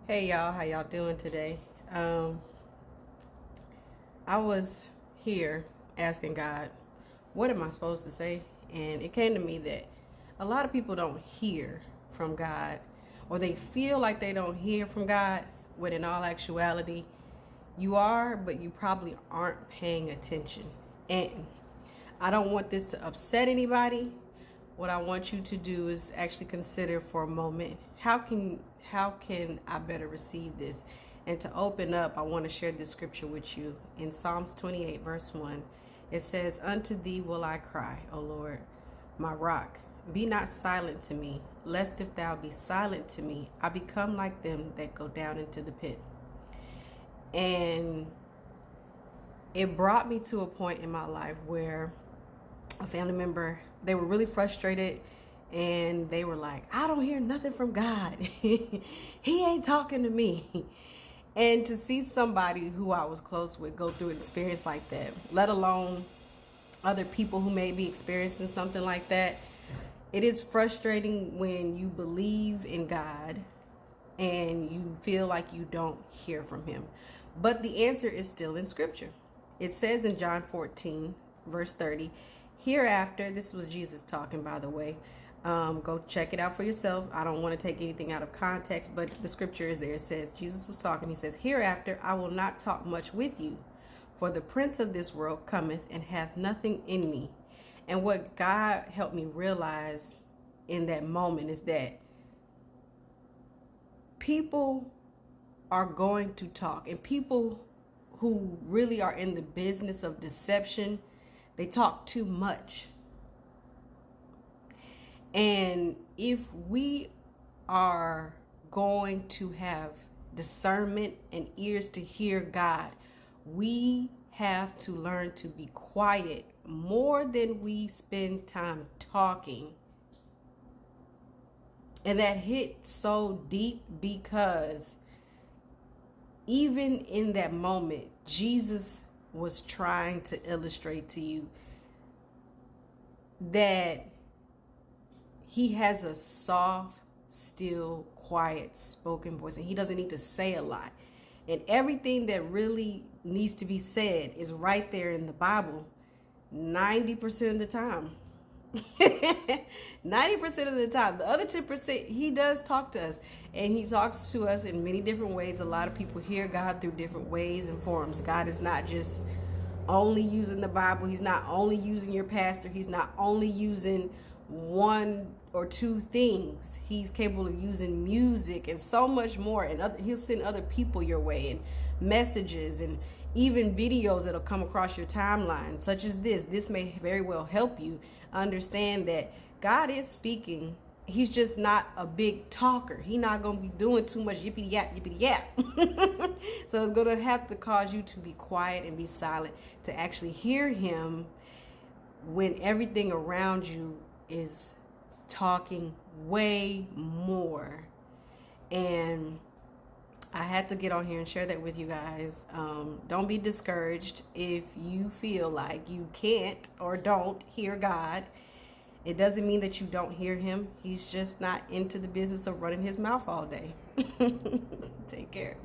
Hey y'all, how y'all doing today? I was here asking God, what am I supposed to say? And it came to me that a lot of people don't hear from God, or they feel like they don't hear from God, when in all actuality, you are, but you probably aren't paying attention. And I don't want this to upset anybody. What I want you to do is actually consider for a moment, how can I better receive this? And to open up, I want to share this scripture with you. In Psalms 28 verse 1, it says, "Unto thee will I cry, O Lord, my rock. Be not silent to me, lest if thou be silent to me, I become like them that go down into the pit." And it brought me to a point in my life where a family member, they were really frustrated, and they were like, "I don't hear nothing from God. He ain't talking to me." And to see somebody who I was close with go through an experience like that, let alone other people who may be experiencing something like that, it is frustrating when you believe in God and you feel like you don't hear from him. But the answer is still in scripture. It says in John 14 verse 30, "Hereafter," this was Jesus talking, by the way. Go check it out for yourself. I don't want to take anything out of context, but the scripture is there. It says, Jesus was talking. He says, "Hereafter I will not talk much with you, for the prince of this world cometh and hath nothing in me." And what God helped me realize in that moment is that people are going to talk, and people who really are in the business of deception, they talk too much. And if we are going to have discernment and ears to hear God, we have to learn to be quiet more than we spend time talking. And that hit so deep because even in that moment, Jesus was trying to illustrate to you that he has a soft, still, quiet, spoken voice, and he doesn't need to say a lot. And everything that really needs to be said is right there in the Bible 90% of the time. 90% of the time. The other 10%, he does talk to us, and he talks to us in many different ways. A lot of people hear God through different ways and forms. God is not just only using the Bible. He's not only using your pastor. He's not only using one or two things. He's capable of using music and so much more, and he'll send other people your way, and messages, and even videos that'll come across your timeline, such as this may very well help you understand that God is speaking. He's just not a big talker. He's not going to be doing too much yippity yap. So it's going to have to cause you to be quiet and be silent to actually hear him when everything around you is talking way more. And I had to get on here and share that with you guys. Don't be discouraged if you feel like you can't or don't hear God. It doesn't mean that you don't hear him. He's just not into the business of running his mouth all day. Take care.